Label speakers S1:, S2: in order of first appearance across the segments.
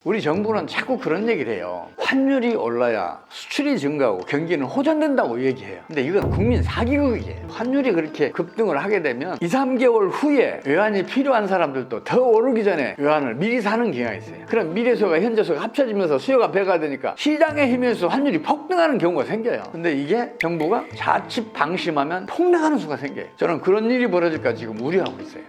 S1: 우리 정부는 자꾸 그런 얘기를 해요. 환율이 올라야 수출이 증가하고 경기는 호전된다고 얘기해요. 근데 이건 국민 사기극이에요. 환율이 그렇게 급등을 하게 되면 2, 3개월 후에 외환이 필요한 사람들도 더 오르기 전에 외환을 미리 사는 경향이 있어요. 그럼 미래 수요가 현재 수요가 합쳐지면서 수요가 배가 되니까 시장의 힘에서 환율이 폭등하는 경우가 생겨요. 근데 이게 정부가 자칫 방심하면 폭락하는 수가 생겨요. 저는 그런 일이 벌어질까 지금 우려하고 있어요.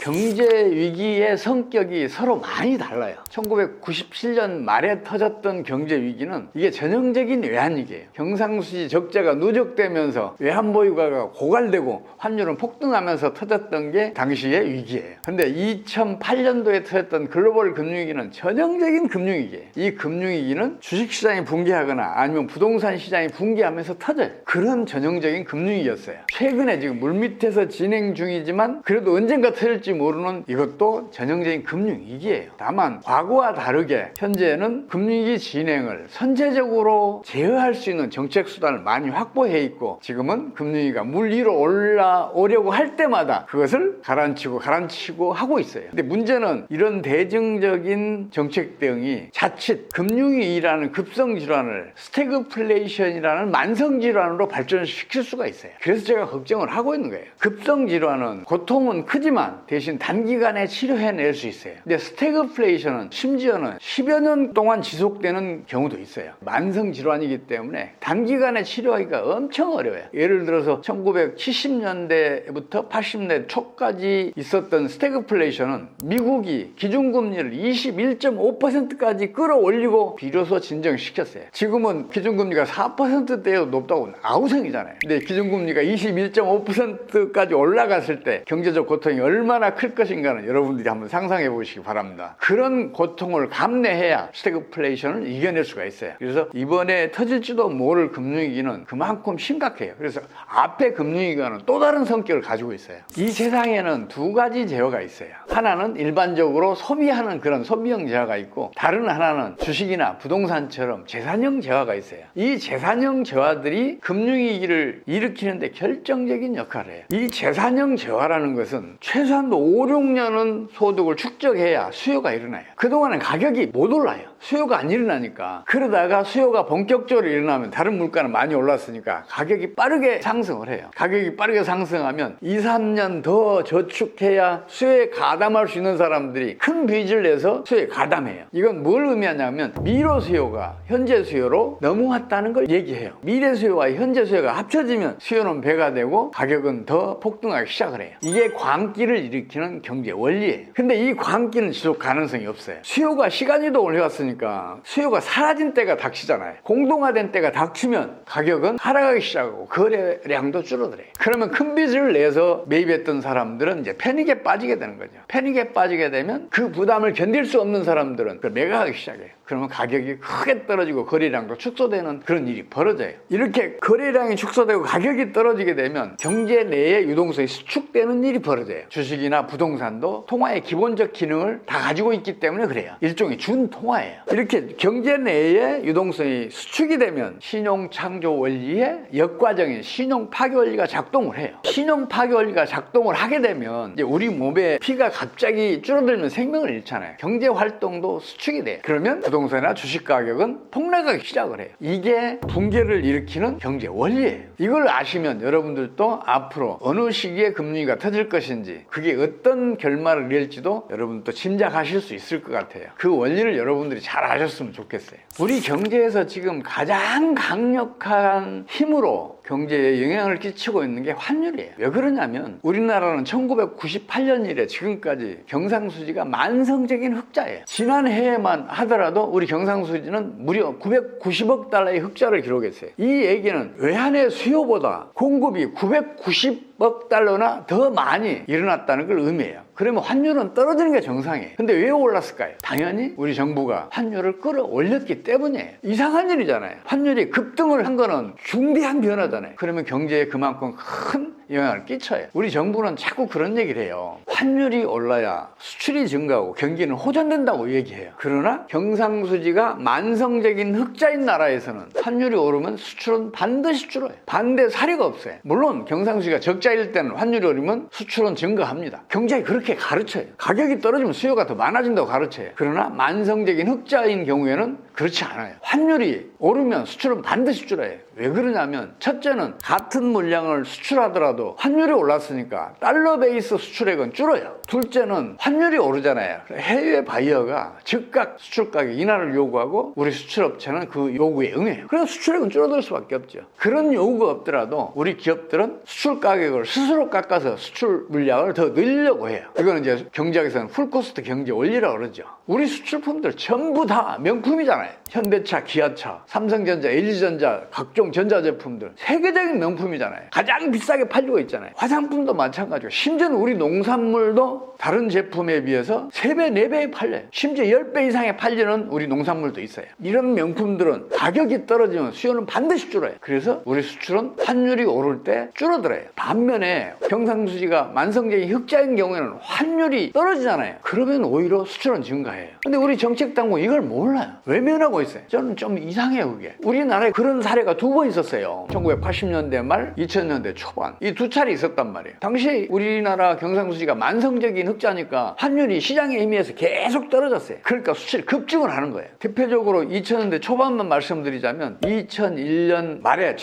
S1: 경제 위기의 성격이 서로 많이 달라요. 1997년 말에 터졌던 경제 위기는 이게 전형적인 외환위기예요. 경상수지 적자가 누적되면서 외환 보유가가 고갈되고 환율은 폭등하면서 터졌던 게 당시의 위기예요. 근데 2008년도에 터졌던 글로벌 금융위기는 전형적인 금융위기예요. 이 금융위기는 주식시장이 붕괴하거나 아니면 부동산 시장이 붕괴하면서 터져요. 그런 전형적인 금융위기였어요. 최근에 지금 물밑에서 진행 중이지만 그래도 언젠가 터질지 모르는 이것도 전형적인 금융위기예요. 다만 과거와 다르게 현재는 금융위기 진행을 선제적으로 제어할 수 있는 정책 수단을 많이 확보해 있고, 지금은 금융위기가 물 위로 올라오려고 할 때마다 그것을 가라앉히고 하고 있어요. 근데 문제는 이런 대중적인 정책 대응이 자칫 금융위기라는 급성질환을 스태그플레이션이라는 만성질환으로 발전시킬 수가 있어요. 그래서 제가 걱정을 하고 있는 거예요. 급성질환은 고통은 크지만 대신 단기간에 치료해낼 수 있어요. 근데 스태그플레이션은 심지어는 10여 년 동안 지속되는 경우도 있어요. 만성질환이기 때문에 단기간에 치료하기가 엄청 어려워요. 예를 들어서 1970년대부터 80년대 초까지 있었던 스태그플레이션은 미국이 기준금리를 21.5%까지 끌어올리고 비로소 진정시켰어요. 지금은 기준금리가 4%대도 높다고 아우성이잖아요. 근데 기준금리가 21.5%까지 올라갔을 때 경제적 고통이 얼마나 클 것인가는 여러분들이 한번 상상해 보시기 바랍니다. 그런 고통을 감내해야 스태그플레이션을 이겨낼 수가 있어요. 그래서 이번에 터질지도 모를 금융위기는 그만큼 심각해요. 그래서 앞에 금융위기와는 또 다른 성격을 가지고 있어요. 이 세상에는 두 가지 제어가 있어요. 하나는 일반적으로 소비하는 그런 소비형 제어가 있고, 다른 하나는 주식이나 부동산처럼 재산형 제어가 있어요. 이 재산형 제어들이 금융위기를 일으키는데 결정적인 역할을 해요. 이 재산형 제어라는 것은 최소한도 5, 6년은 소득을 축적해야 수요가 일어나요. 그동안은 가격이 못 올라요. 수요가 안 일어나니까. 그러다가 수요가 본격적으로 일어나면 다른 물가는 많이 올랐으니까 가격이 빠르게 상승을 해요. 가격이 빠르게 상승하면 2, 3년 더 저축해야 수요에 가담할 수 있는 사람들이 큰 빚을 내서 수요에 가담해요. 이건 뭘 의미하냐면 미래 수요가 현재 수요로 넘어왔다는 걸 얘기해요. 미래 수요와 현재 수요가 합쳐지면 수요는 배가 되고 가격은 더 폭등하기 시작을 해요. 이게 광기를 일으키는 경제 원리예요. 근데 이 광기는 지속 가능성이 없어요. 수요가 시간이도 올라갔으니까 수요가 사라진 때가 닥치잖아요. 공동화된 때가 닥치면 가격은 하락하기 시작하고 거래량도 줄어들어요. 그러면 큰 빚을 내서 매입했던 사람들은 이제 패닉에 빠지게 되는 거죠. 패닉에 빠지게 되면 그 부담을 견딜 수 없는 사람들은 그걸 매각하기 시작해요. 그러면 가격이 크게 떨어지고 거래량도 축소되는 그런 일이 벌어져요. 이렇게 거래량이 축소되고 가격이 떨어지게 되면 경제 내의 유동성이 수축되는 일이 벌어져요. 주식이나 부동산도 통화의 기본적 기능을 다 가지고 있기 때문에 그래요. 일종의 준통화예요. 이렇게 경제 내의 유동성이 수축이 되면 신용 창조 원리의 역과정인 신용 파괴 원리가 작동을 해요. 신용 파괴 원리가 작동을 하게 되면 이제 우리 몸에 피가 갑자기 줄어들면 생명을 잃잖아요. 경제 활동도 수축이 돼요. 그러면 부동산이나 주식 가격은 폭락하기 시작을 해요. 이게 붕괴를 일으키는 경제 원리예요. 이걸 아시면 여러분들도 앞으로 어느 시기에 금융위기가 터질 것인지, 그게 어떤 결말을 낼지도 여러분도 짐작하실 수 있을 것 같아요. 그 원리를 여러분들이 잘 아셨으면 좋겠어요. 우리 경제에서 지금 가장 강력한 힘으로 경제에 영향을 끼치고 있는 게 환율이에요. 왜 그러냐면 우리나라는 1998년 이래 지금까지 경상수지가 만성적인 흑자예요. 지난해에만 하더라도 우리 경상수지는 무려 990억 달러의 흑자를 기록했어요. 이 얘기는 외환의 수요보다 공급이 990억 달러나 더 많이 일어났다는 걸 의미해요. 그러면 환율은 떨어지는 게 정상이에요. 근데 왜 올랐을까요? 당연히 우리 정부가 환율을 끌어올렸기 때문이에요. 이상한 일이잖아요. 환율이 급등을 한 거는 중대한 변화잖아요. 떨어지잖아요. 그러면 경제에 그만큼 큰 영향을 끼쳐요. 우리 정부는 자꾸 그런 얘기를 해요. 환율이 올라야 수출이 증가하고 경기는 호전된다고 얘기해요. 그러나 경상수지가 만성적인 흑자인 나라에서는 환율이 오르면 수출은 반드시 줄어요. 반대 사례가 없어요. 물론 경상수지가 적자일 때는 환율이 오르면 수출은 증가합니다. 경제에 그렇게 가르쳐요. 가격이 떨어지면 수요가 더 많아진다고 가르쳐요. 그러나 만성적인 흑자인 경우에는 그렇지 않아요. 환율이 오르면 수출은 반드시 줄어요. 왜 그러냐면 첫째는 같은 물량을 수출하더라도 환율이 올랐으니까 달러 베이스 수출액은 줄어요. 둘째는 환율이 오르잖아요. 해외 바이어가 즉각 수출 가격 인하를 요구하고 우리 수출업체는 그 요구에 응해요. 그래서 수출액은 줄어들 수밖에 없죠. 그런 요구가 없더라도 우리 기업들은 수출 가격을 스스로 깎아서 수출 물량을 더 늘리려고 해요. 이거는 이제 경제학에서는 풀코스트 경제 원리라고 그러죠. 우리 수출품들 전부 다 명품이잖아요. 현대차, 기아차, 삼성전자, LG전자 각종 전자제품들 세계적인 명품이잖아요. 가장 비싸게 팔리고 있잖아요. 화장품도 마찬가지고 심지어는 우리 농산물도 다른 제품에 비해서 3배, 4배에 팔려요. 심지어 10배 이상에 팔리는 우리 농산물도 있어요. 이런 명품들은 가격이 떨어지면 수요는 반드시 줄어요. 그래서 우리 수출은 환율이 오를 때 줄어들어요. 반면에 경상수지가 만성적인 흑자인 경우에는 환율이 떨어지잖아요. 그러면 오히려 수출은 증가해요. 근데 우리 정책당국 이걸 몰라요. 외면하고 있어요. 저는 좀 이상해요, 그게. 우리나라에 그런 사례가 2번 있었어요. 1980년대 말, 2000년대 초반. 이 두 차례 있었단 말이에요. 당시 우리나라 경상수지가 만성적인 흑자니까 환율이 시장에 의미해서 계속 떨어졌어요. 그러니까 수출이 급증을 하는 거예요. 대표적으로 2000년대 초반만 말씀드리자면 2001년 말에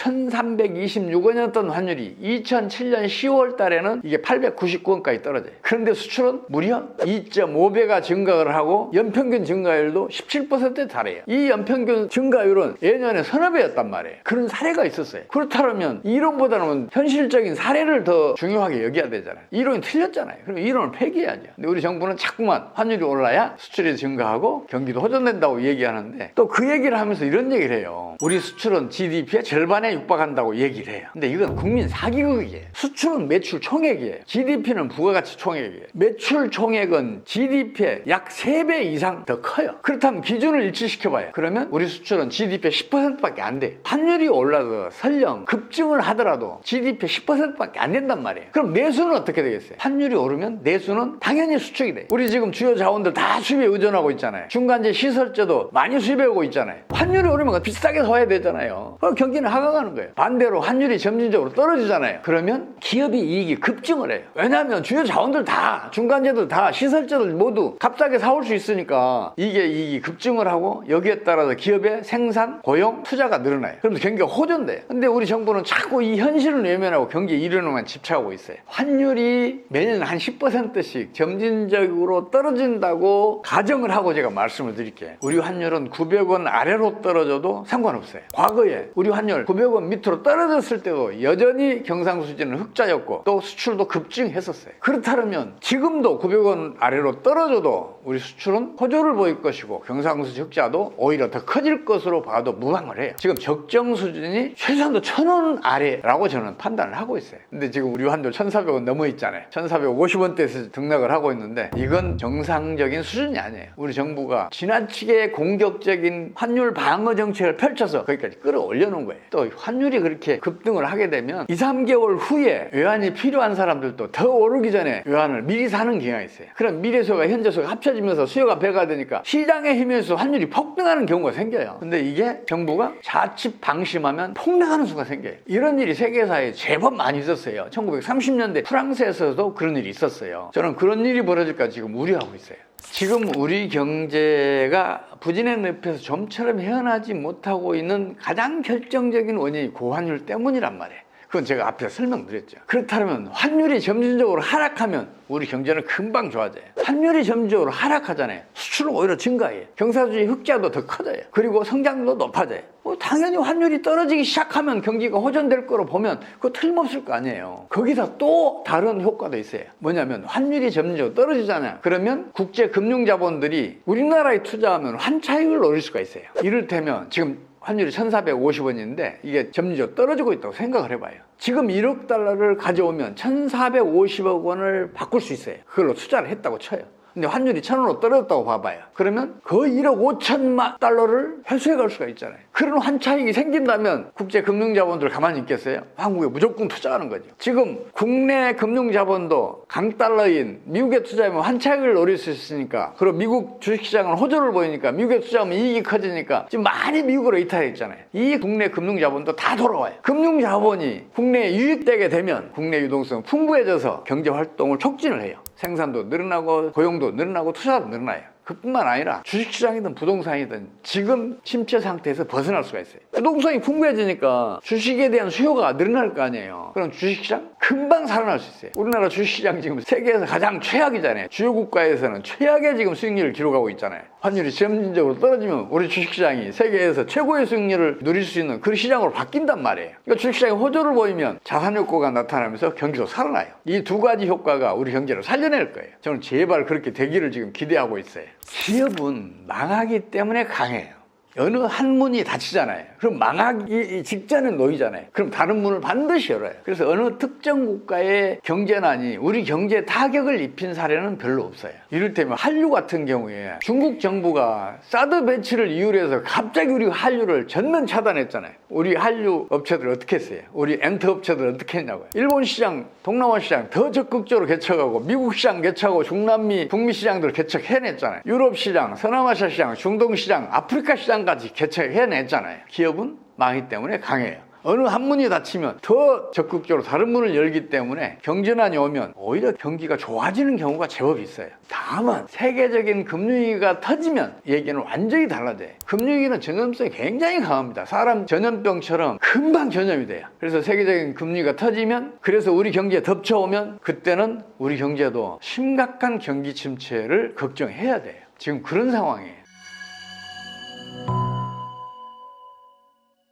S1: 1326원이었던 환율이 2007년 10월 달에는 이게 899원까지 떨어져요. 그런데 수출은 무려 2.5배가 증가를 하고 연평균 증가율도 17%에 달해요. 이 연평균 증가율은 예년에 서너 배였단 말이에요. 그런 사례가 있었어요. 그렇다면 이론보다는 현실적인 사례를 더 중요하게 여겨야 되잖아요. 이론이 틀렸잖아요. 그럼 이론을 폐기해야죠. 근데 우리 정부는 자꾸만 환율이 올라야 수출이 증가하고 경기도 호전된다고 얘기하는데 또 그 얘기를 하면서 이런 얘기를 해요. 우리 수출은 GDP의 절반에 육박한다고 얘기를 해요. 근데 이건 국민 사기극이에요. 수출은 매출 총액이에요. GDP는 부가가치 총액이에요. 매출 총액은 GDP의 약 3배 이상 더 커요. 그렇다면 기준을 일치시켜봐요. 그러면 우리 수출은 GDP의 10%밖에 안 돼. 환율이 올라서 설령 급증을 하더라도 GDP의 10%밖에 안 된단 말이에요. 그럼 내수는 어떻게 되겠어요? 환율이 오르면 내수는 당연히 수축이 돼. 우리 지금 주요 자원들 다 수입에 의존하고 있잖아요. 중간재 시설재도 많이 수입해 오고 있잖아요. 환율이 오르면 비싸게 사야 되잖아요. 그럼 경기는 하강하는 거예요. 반대로 환율이 점진적으로 떨어지잖아요. 그러면 기업이 이익이 급증을 해요. 왜냐하면 주요 자원들 다 중간재들 다 시설재들 모두 값싸게 사올 수 있으니까 이게 이익이 급증을 하고 여기에 따라서 기업의 생산, 고용, 투자가 늘어나요. 그러면서 경기가 호전돼요. 근데 우리 정부는 자꾸 이 현실을 외면하고 경기 이론에만 집착하고 있어요. 환율이 매년 한 10%씩 점진적으로 떨어진다고 가정을 하고 제가 말씀을 드릴게요. 우리 환율은 900원 아래로 떨어져도 상관없어요. 과거에 우리 환율 900원 밑으로 떨어졌을 때도 여전히 경상수지는 흑자였고 또 수출도 급증했었어요. 그렇다면 지금도 900원 아래로 떨어져도 우리 수출은 호조를 보일 것이고 경상수지 흑자도 오히려 더 커질 것으로 봐도 무방을 해요. 지금 적정 수준이 최소한도 1,000원 아래라고 저는 판단을 하고 있어요. 근데 지금 우리 환율 1,400원 넘어 있잖아요. 1,450원대에서 등락을 하고 있는데 이건 정상적인 수준이 아니에요. 우리 정부가 지나치게 공격적인 환율 방어 정책을 펼쳐서 거기까지 끌어올려 놓은 거예요. 또 환율이 그렇게 급등을 하게 되면 2, 3개월 후에 외환이 필요한 사람들도 더 오르기 전에 외환을 미리 사는 경향이 있어요. 그럼 미래수요가 현재수요가 합쳐지면서 수요가 배가 되니까 시장에 힘에서 환율이 폭등하는 경우가 생겨요. 근데 이게 정부가 자칫 방심하면 폭락하는 수가 생겨요. 이런 일이 세계사에 제법 많이 있었어요. 1930년대 프랑스에서도 그런 일이 있었어요. 저는 그런 일이 벌어질까 지금 우려하고 있어요. 지금 우리 경제가 부진의 늪에서 좀처럼 헤어나지 못하고 있는 가장 결정적인 원인이 고환율 때문이란 말이에요. 그건 제가 앞에 설명드렸죠. 그렇다면 환율이 점진적으로 하락하면 우리 경제는 금방 좋아져요. 환율이 점진적으로 하락하잖아요. 수출은 오히려 증가해요. 경상수지 흑자도 더 커져요. 그리고 성장도 높아져요. 당연히 환율이 떨어지기 시작하면 경기가 호전될 거로 보면 그거 틀림없을 거 아니에요. 거기서 또 다른 효과도 있어요. 뭐냐면 환율이 점진적으로 떨어지잖아요. 그러면 국제 금융자본들이 우리나라에 투자하면 환차익을 노릴 수가 있어요. 이를테면 지금 환율이 1,450원인데 이게 점진적으로 떨어지고 있다고 생각을 해봐요. 지금 1억 달러를 가져오면 1,450억 원을 바꿀 수 있어요. 그걸로 투자를 했다고 쳐요. 근데 환율이 1,000원으로 떨어졌다고 봐봐요. 그러면 거의 1억 5천만 달러를 회수해 갈 수가 있잖아요. 그런 환차익이 생긴다면 국제 금융자본들 가만히 있겠어요? 한국에 무조건 투자하는 거죠. 지금 국내 금융자본도 강달러인 미국에 투자하면 환차익을 노릴 수 있으니까, 그리고 미국 주식시장은 호조를 보이니까 미국에 투자하면 이익이 커지니까 지금 많이 미국으로 이탈해 있잖아요. 이 국내 금융자본도 다 돌아와요. 금융자본이 국내에 유입되게 되면 국내 유동성 풍부해져서 경제활동을 촉진을 해요. 생산도 늘어나고 고용도 늘어나고 투자도 늘어나요. 그뿐만 아니라 주식시장이든 부동산이든 지금 침체 상태에서 벗어날 수가 있어요. 부동산이 풍부해지니까 주식에 대한 수요가 늘어날 거 아니에요. 그럼 주식시장 금방 살아날 수 있어요. 우리나라 주식시장 지금 세계에서 가장 최악이잖아요. 주요 국가에서는 최악의 지금 수익률을 기록하고 있잖아요. 환율이 점진적으로 떨어지면 우리 주식시장이 세계에서 최고의 수익률을 누릴 수 있는 그런 시장으로 바뀐단 말이에요. 그러니까 주식시장이 호조를 보이면 자산 효과가 나타나면서 경기도 살아나요. 이 두 가지 효과가 우리 경제를 살려낼 거예요. 저는 제발 그렇게 되기를 지금 기대하고 있어요. 기업은 망하기 때문에 강해요. 어느 한 문이 닫히잖아요. 그럼 망하기 직전에 놓이잖아요. 그럼 다른 문을 반드시 열어요. 그래서 어느 특정 국가의 경제난이 우리 경제에 타격을 입힌 사례는 별로 없어요. 이를테면 한류 같은 경우에 중국 정부가 사드 배치를 이유로 해서 갑자기 우리 한류를 전면 차단했잖아요. 우리 한류 업체들 어떻게 했어요? 우리 엔터 업체들 어떻게 했냐고요. 일본 시장, 동남아 시장 더 적극적으로 개척하고 미국 시장 개척하고 중남미, 북미 시장들 개척해냈잖아요. 유럽 시장, 서남아시아 시장, 중동 시장, 아프리카 시장까지 개척해냈잖아요. 기업은 망하기 때문에 강해요. 어느 한 문이 닫히면 더 적극적으로 다른 문을 열기 때문에 경제난이 오면 오히려 경기가 좋아지는 경우가 제법 있어요. 다만 세계적인 금융위기가 터지면 얘기는 완전히 달라져요. 금융위기는 전염성이 굉장히 강합니다. 사람 전염병처럼 금방 전염이 돼요. 그래서 세계적인 금융위기가 터지면, 그래서 우리 경기에 덮쳐오면 그때는 우리 경제도 심각한 경기 침체를 걱정해야 돼요. 지금 그런 상황이에요.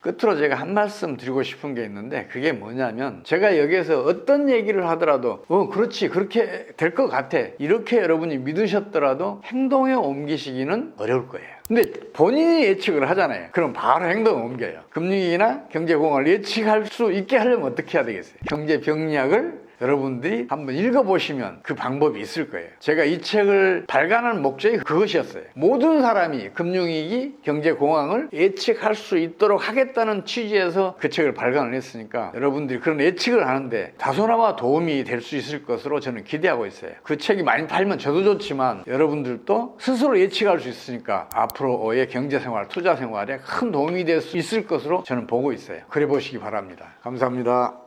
S1: 끝으로 제가 한 말씀 드리고 싶은 게 있는데, 그게 뭐냐면, 제가 여기에서 어떤 얘기를 하더라도 그렇지, 그렇게 될 것 같아, 이렇게 여러분이 믿으셨더라도 행동에 옮기시기는 어려울 거예요. 근데 본인이 예측을 하잖아요. 그럼 바로 행동을 옮겨요. 금융위기나 경제공황을 예측할 수 있게 하려면 어떻게 해야 되겠어요? 경제병리학을 여러분들이 한번 읽어보시면 그 방법이 있을 거예요. 제가 이 책을 발간하는 목적이 그것이었어요. 모든 사람이 금융위기, 경제공황을 예측할 수 있도록 하겠다는 취지에서 그 책을 발간을 했으니까 여러분들이 그런 예측을 하는데 다소나마 도움이 될 수 있을 것으로 저는 기대하고 있어요. 그 책이 많이 팔면 저도 좋지만 여러분들도 스스로 예측할 수 있으니까 앞으로의 경제생활, 투자생활에 큰 도움이 될 수 있을 것으로 저는 보고 있어요. 그래 보시기 바랍니다. 감사합니다.